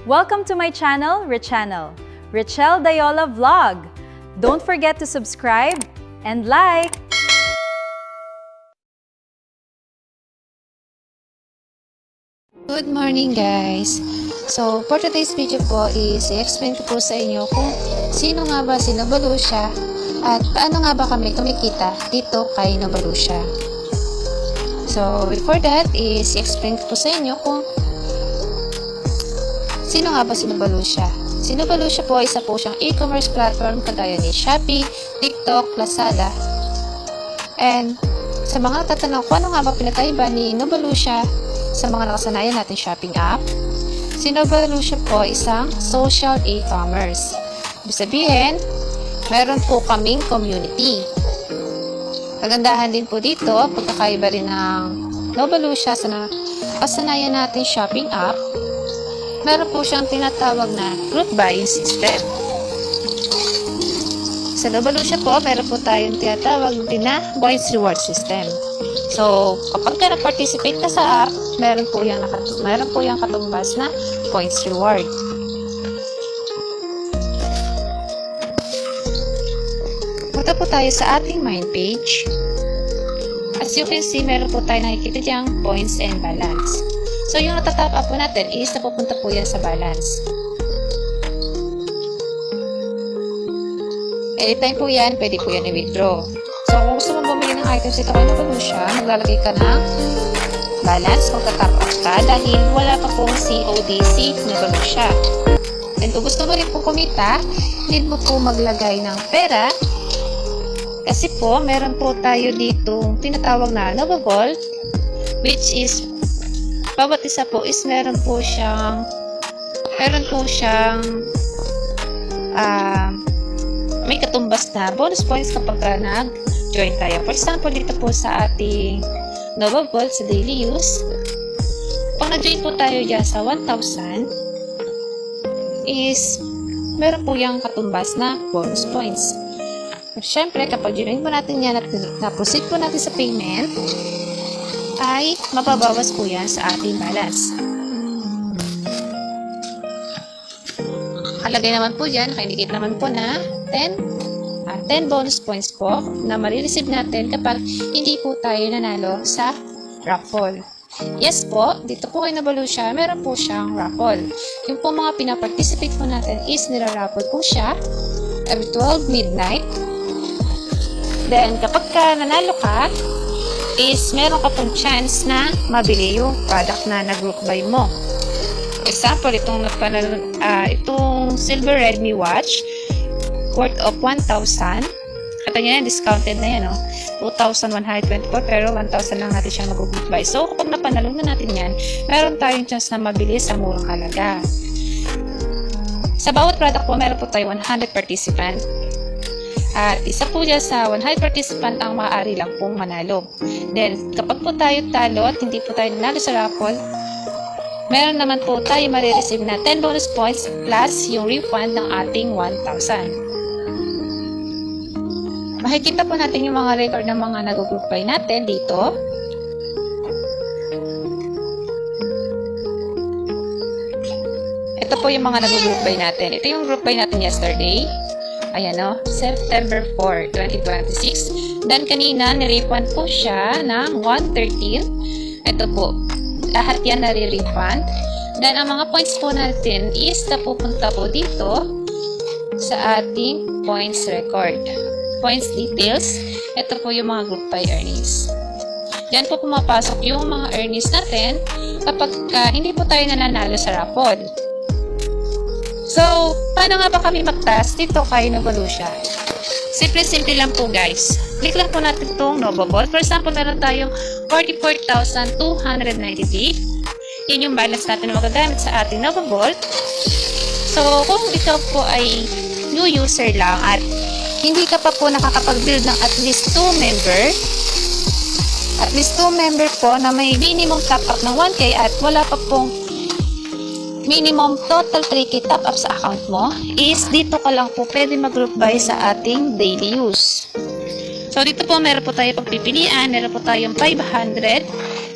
Welcome to my channel, Richannel, Richelle Dayola Vlog. Don't forget to subscribe and like. Good morning guys! So, for today's video po is i-explain ko po sa inyo kung sino nga ba si Novalucia at paano nga ba kami kumikita dito kay Novalucia. So, before that is i-explain ko po sa inyo kung sino nga ba si Novalucia. Si Novalucia po isa po siyang e-commerce platform kagaya ni Shopee, TikTok, Lazada. And sa mga tatanong kung ano nga ba pinakaiba ni Novalucia sa mga nakasanayan natin shopping app, si Novalucia po isang social e-commerce. Ibig sabihin, meron po kaming community. Kagandahan din po dito, pagkakaiba rin ng Novalucia sa nakasanayan natin shopping app, meron po siyang tinatawag na group buying system. Sa Novalucia po, meron po tayong tinatawag din na points reward system. So, kapag ka nag-participate ka sa app, meron po yung katumbas na points reward. Punta po tayo sa ating main page. As you can see, meron po tayo nakikita diyang points and balance. So, yung natatap up po natin is napupunta po yan sa balance. Anytime po yan, pwede po yan i-withdraw. So, kung gusto mong bumili ng items dito kay Novalucia, maglalagay ka ng balance kung tatap up ka dahil wala pa pong COD si Novalucia. And kung gusto mo rin po kumita, need mo po maglagay ng pera kasi po, meron po tayo dito tinatawag na Novavolt, which is bawat isa po is meron po siyang may katumbas na bonus points kapag nag-join tayo. For example, dito po sa ating Novavolt sa daily use, pag nag-join po tayo dyan sa 1,000 is meron po yung katumbas na bonus points. Siyempre, kapag join po natin yan at na-proceed po natin sa payment, ay mababawas po yan sa ating balance. Kalagay naman po dyan, naka-indicate naman po na 10 bonus points po na marireceive natin kapag hindi po tayo nanalo sa raffle. Yes po, dito po kay Novalucia, meron po siyang raffle. Yung po mga pinaparticipate po natin is niraraffle po siya every 12 midnight. Then, kapag nanalo ka, is meron ka pong chance na mabili yung product na nag-group buy mo. For example, itong silver Redmi watch worth of 1,000. Kata nyo yan, discounted na yan, no? 2,124 pero 1,000 lang natin siya mag-group buy. So, kapag napanalo na natin yan, meron tayong chance na mabili sa murang halaga. Sa bawat product po, meron po tayo 100 participant. At isa po dyan sa 100 participant ang maaari lang pong manalo. Then, kapag po tayo talo at hindi po tayo nanalo sa raffle, meron naman po tayo marireceive na 10 bonus points plus yung refund ng ating 1,000. Makikita po natin yung mga record ng mga nag-group buy natin dito. Ito po yung mga nag-group buy natin. Ito yung group buy natin yesterday. Ayan o, September 4, 2026. Then, kanina, nirefund po siya ng 113. Ito po, lahat yan nare-refund. Then, ang mga points po natin is napupunta po dito sa ating points record. Points details. Ito po yung mga group buy earnings. Diyan po pumapasok yung mga earnings natin kapag hindi po tayo nananalo sa raffle. So, paano nga ba kami mag-task dito kay Novalucia? Simple-simple lang po guys. Click lang po natin itong Novavolt. For example, meron tayong 44,293. Yan yung balance natin na magagamit sa ating Novavolt. So, kung ikaw po ay new user lang at hindi ka pa po nakakapag-build ng at least 2 member po na may minimum top-up ng 1K at wala pa pong minimum total 3K top up sa account mo, is dito ka lang po pwede mag-group buy sa ating daily use. So, dito po meron po tayo pagpipilian, meron po tayong 500,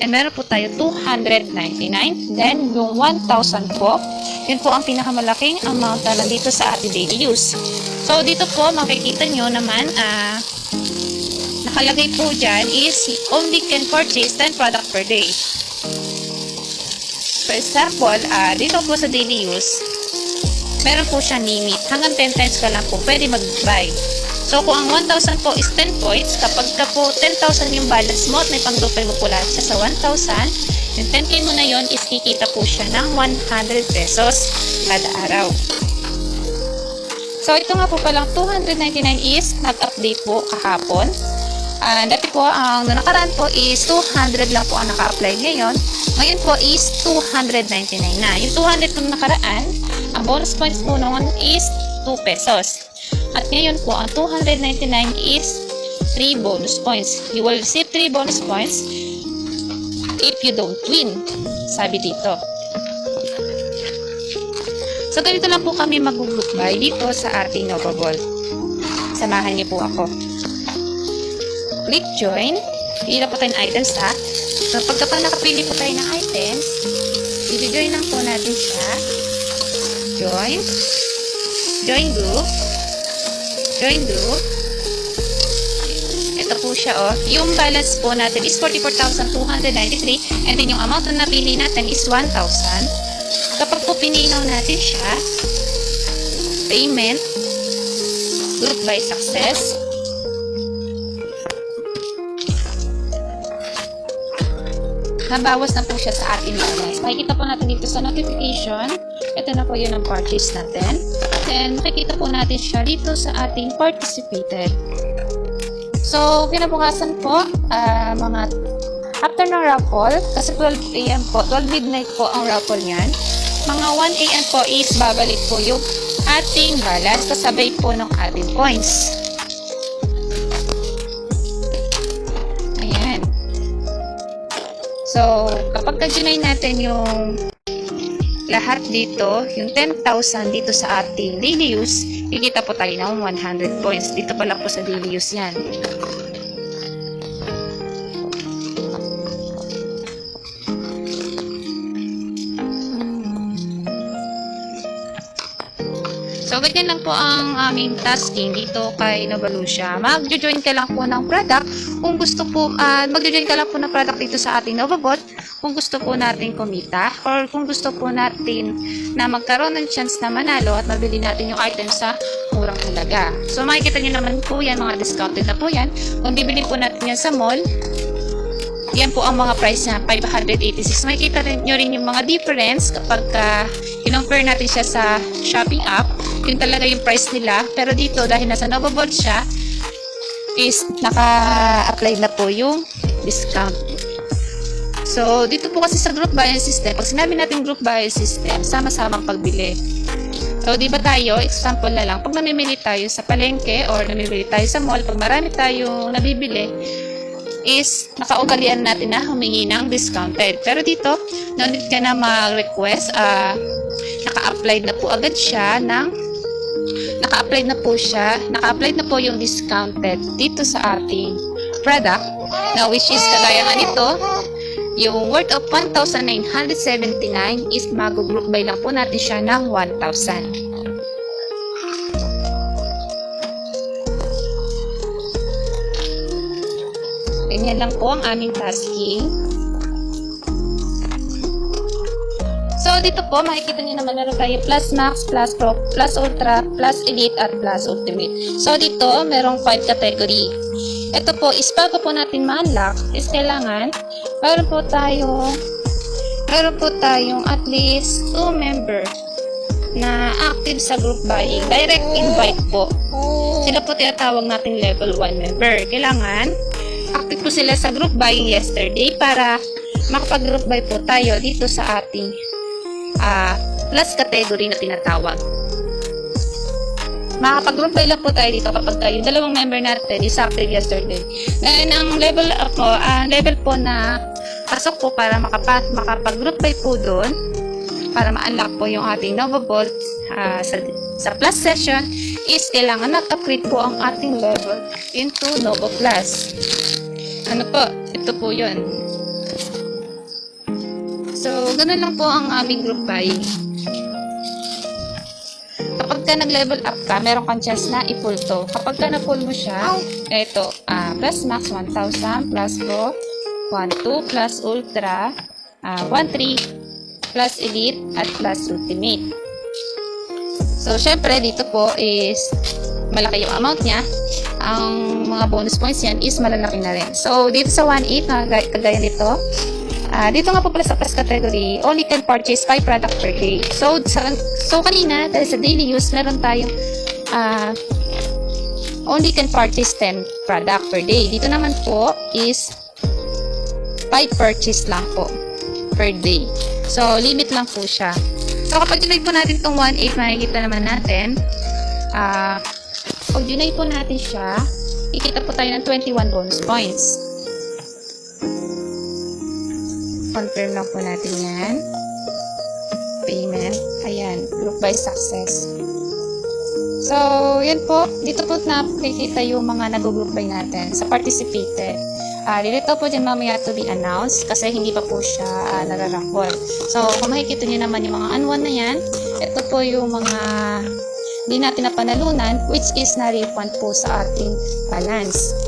And meron po tayo 299. Then, yung 1,000 po, yun po ang pinakamalaking amount na nandito sa ating daily use. So, dito po, makikita nyo naman, nakalagay po dyan is only can purchase 10 product per day. For example, dito po sa daily use, meron po siya limit. Hanggang 10 times ka lang po pwede mag-buy. So, kung ang 1,000 po is 10 points, kapag ka po 10,000 yung balance mo at may pang-grupay mo po lahat siya sa 1,000, yung 10k mo na yun is kikita po siya ng 100 pesos kada araw. So, ito nga po palang 299 is nag-update po kahapon. Dati po, ang nakaraan po is 200 lang po ang naka-apply ngayon. Ngayon po is 299 na. Yung 200 po nakaraan, ang bonus points po noon is 2 pesos. At ngayon po, ang 299 is 3 bonus points. You will receive 3 bonus points if you don't win. Sabi dito. So, ganito lang po kami mag-group buy dito sa ating Nova Ball. Samahan niyo po ako. Click join. Pili na po tayo ng items ha. So, pagka nakapili po tayo ng items, i-join lang po natin siya. Join. Join group. Join group. Ito po siya oh. Yung balance po natin is 44,293 and then yung amount na napili natin is 1,000. Kapag po pininaw natin siya, payment, group by success, nabawas na po siya sa ating balance. Makikita po natin dito sa notification. Ito na po yun ang purchase natin. Then, makikita po natin siya dito sa ating participated. So, kinabukasan po, mga after ng raffle, kasi 12 AM po, 12 midnight po ang raffle niyan. Mga 1 AM po is babalik po yung ating balance kasabay po ng ating coins. So, kapag ka-join natin yung lahat dito, yung 10,000 dito sa ating daily use, kikita po tayo ng 100 points. Dito pala po sa daily use yan. So, ganyan lang po ang aming tasking dito kay Novalucia. Mag-join ka lang po ng product kung gusto po, mag-join ka lang po ng product dito sa ating Novabot kung gusto po natin kumita or kung gusto po natin na magkaroon ng chance na manalo at mabili natin yung item sa murang halaga. So, makikita nyo naman po yan, mga discounted na po yan. Kung bibili po natin yan sa mall, yan po ang mga price na 586. Makikita nyo rin yung mga difference kapag i-compare natin siya sa shopping app. Yun talaga yung price nila. Pero dito, dahil nasa Novabot siya, is naka-apply na po yung discount. So, dito po kasi sa group buying system, pag sinabi natin group buying system, sama-samang pagbili. So, di ba tayo, example na lang, pag namimili tayo sa palengke or namimili tayo sa mall, pag marami tayong nabibili, is nakaugalian natin na humingi ng discounted. Pero dito, no need ka na mag-request, naka-apply na po agad siya ng naka-apply na po yung discounted dito sa ating product, na which is kagaya nga nito, yung worth of 1,979 is mag-group buy lang po natin siya ng 1,000. Ganyan lang po ang aming tasking. So, dito po, makikita niyo naman meron tayo Plus Max, Plus Pro, Plus Ultra, Plus Elite, at Plus Ultimate. So, dito, merong 5 category. Ito po, is bago po natin ma-unlock, is kailangan, meron po tayong at least 2 member na active sa group buying. Direct invite po. Sila po tinatawag nating level 1 member. Kailangan, active po sila sa group buying yesterday para makapag-group buy po tayo dito sa ating plus category na tinatawag. Makapag-group buy lang po tayo dito kapag yung dalawang member natin is active yesterday. Then, ang level po na pasok po para makapag-group buy po doon, para ma-unlock po yung ating Nova Vault sa plus session, is kailangan mag-upgrade po ang ating level into Nova Plus. Ano po? Ito po yun. ganun lang po ang aming group buying. Kapag ka nag-level up ka, meron kang chance na i-pull to. Kapag ka na-pull mo siya, ito, plus max 1,000, plus pro, 1,2, plus ultra, 1,3, plus elite, at plus ultimate. So, syempre, dito po is malaki yung amount niya. Ang mga bonus points yan is malalaki na rin. So, dito sa 1.8, kagaya nito, dito nga po pala sa plus category, only can purchase 5 product per day. So kanina, dahil sa daily use, meron tayong only can purchase 10 product per day. Dito naman po is 5 purchase lang po per day. So, limit lang po siya. So, kapag dinay po natin itong 1.8, makikita naman natin, pag dinay po natin siya, ikita po tayo ng 21 bonus points. Confirm lang po natin yan. Payment. Ayan. Group by success. So, yan po. Dito po nakikita yung mga nag-group by natin sa participated. Dito po din mamaya to be announced kasi hindi pa po siya nararakol. So, kung makikita nyo naman yung mga unwon na yan, ito po yung mga hindi natin napanalunan which is na-refund po sa ating balance.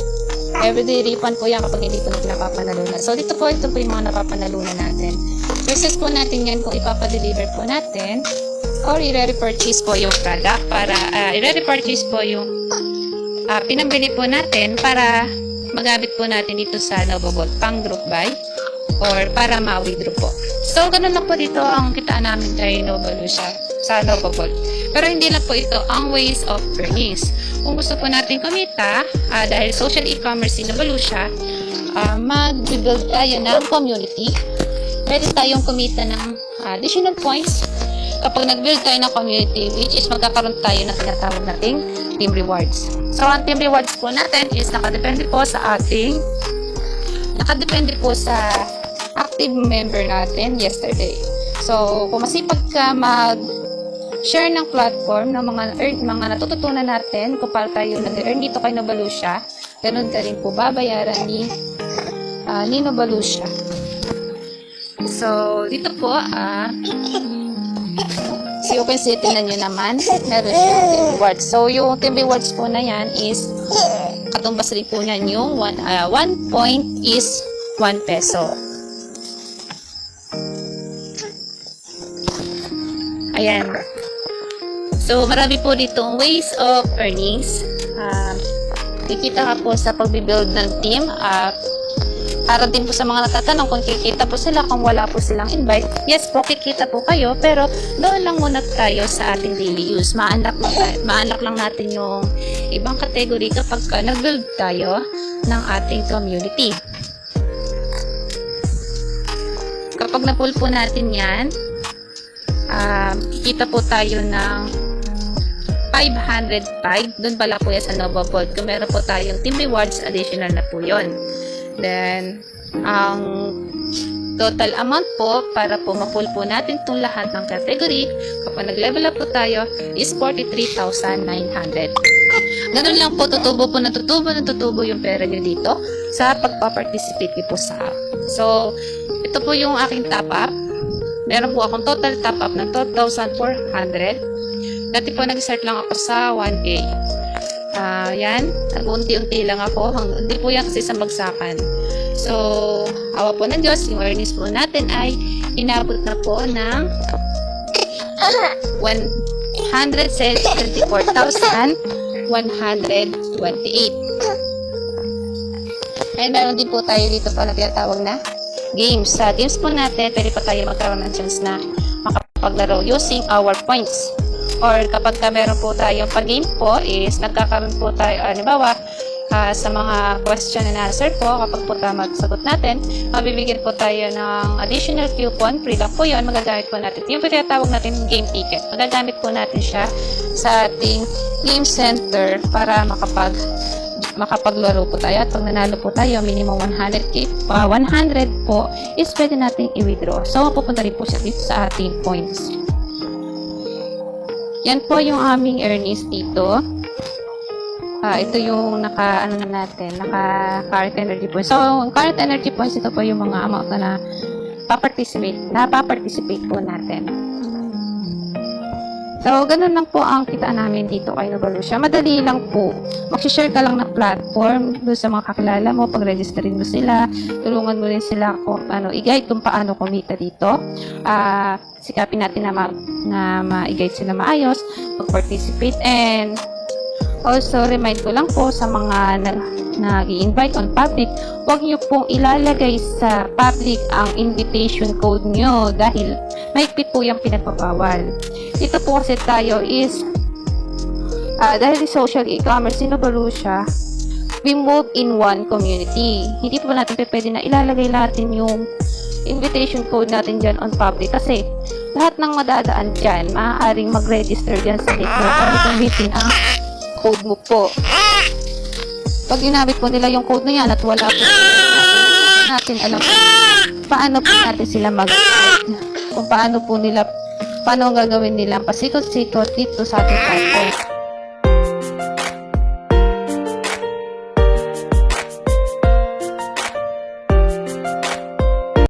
Everyday refund po yan kapag hindi po natin napapanalunan. So, ito po yung mga napapanalunan natin. Versus po natin yan kung ipapadeliver po natin or i-repurchase po yung product para i-repurchase po yung pinambili po natin para magamit po natin dito sa Novobot pang group buy or para ma-withdraw po. So, ganun lang po dito ang kitaan namin kay Novolution sa Novobot. Pero hindi lang po ito ang ways of earnings. Kung gusto po natin kumita, dahil social e-commerce si Novolution, mag-build tayo ng community. Pwede tayong kumita ng additional points kapag nag-build tayo ng community, which is magkakaroon tayo ng tinatawag nating team rewards. So, ang team rewards po natin is nakadepende po sa active member natin yesterday. So, kung masipag ka share ng platform ng mga natututunan natin kung paano tayo nag-earn dito kay Novolution, ganun ka rin po babayaran ni Novolution. So, dito po, si Open City na nyo naman, meron siyang team rewards. So, yung team rewards po na yan is, katumbas rin po niyan yung 1 point is 1 peso. Ayan. So, marami po ditong ways of earnings. Kikita ka po sa pagbibuild ng team. Para din po sa mga natatanong kung kikita po sila kung wala po silang invite. Yes po, kikita po kayo. Pero doon lang muna tayo sa ating daily use. Ma-unlock lang natin yung ibang category kapag nag-build tayo ng ating community. Kapag na-pull po natin yan, kikita po tayo ng 505. Doon pala po yan sa Novobot. Kung meron po tayong team rewards, additional na po yun. Then, ang total amount po para po ma-pull po natin itong lahat ng category kapag nag-level up po tayo is 43,900. Ganun lang po, tutubo yung pera nyo dito sa pagpa-participate po sa app. So, ito po yung aking top up. Meron po akong total top up ng 12,400. Dati po nag-start lang ako sa 1K. Yan. Unti-unti lang ako. Hindi po yan kasi sa bagsakan. So, awa po ng Diyos, yung earnings po natin ay inabot na po ng 174,128. And meron din po tayo dito pa na tinatawag na games. Sa games po natin, pwede pa tayo magkaroon ng chance na makapaglaro using our points. Or kapag meron po tayong pag-game po is nagkakaroon po tayo, halimbawa, sa mga question and answer po, kapag po tama sagot natin, mabibigyan po tayo ng additional coupon. Free lang po yun. Magagamit po natin. Yung pinatawag natin game ticket. Magagamit po natin siya sa ating game center para makapaglaro po tayo. At pag nanalo po tayo, minimum 100 po is pwede natin i-withdraw. So, mapupunta rin po siya dito sa ating points. Yan po yung aming earnings dito. Ito yung naka current energy points. So, current energy points, ito po yung mga amount na napaparticipate po natin. So, ganun lang po ang kita namin dito kay Novalucia. Madali lang po. Mag-share ka lang ng platform doon sa mga kakilala mo, pag-registerin mo sila, tulungan mo rin sila kung i-guide kung paano kumita dito. Sikapin natin na ma-guide sila maayos, mag-participate, and also remind ko lang po sa mga nag-i-invite on public, huwag nyo pong ilalagay sa public ang invitation code nyo dahil mahigpit po yung pinagpapawal. Ito po kasi tayo is dahil social e-commerce, Novalucia, we move in one community. Hindi po natin pwede na ilalagay natin yung invitation code natin dyan on public kasi lahat ng madadaan dyan, maaaring mag-register dyan sa link mo para gamitin ang code mo po. Pag ginamit po nila yung code na yan at wala po natin alam paano po natin sila mag-guide, kung paano ang gagawin nila pasikot-sikot dito sa ating platform.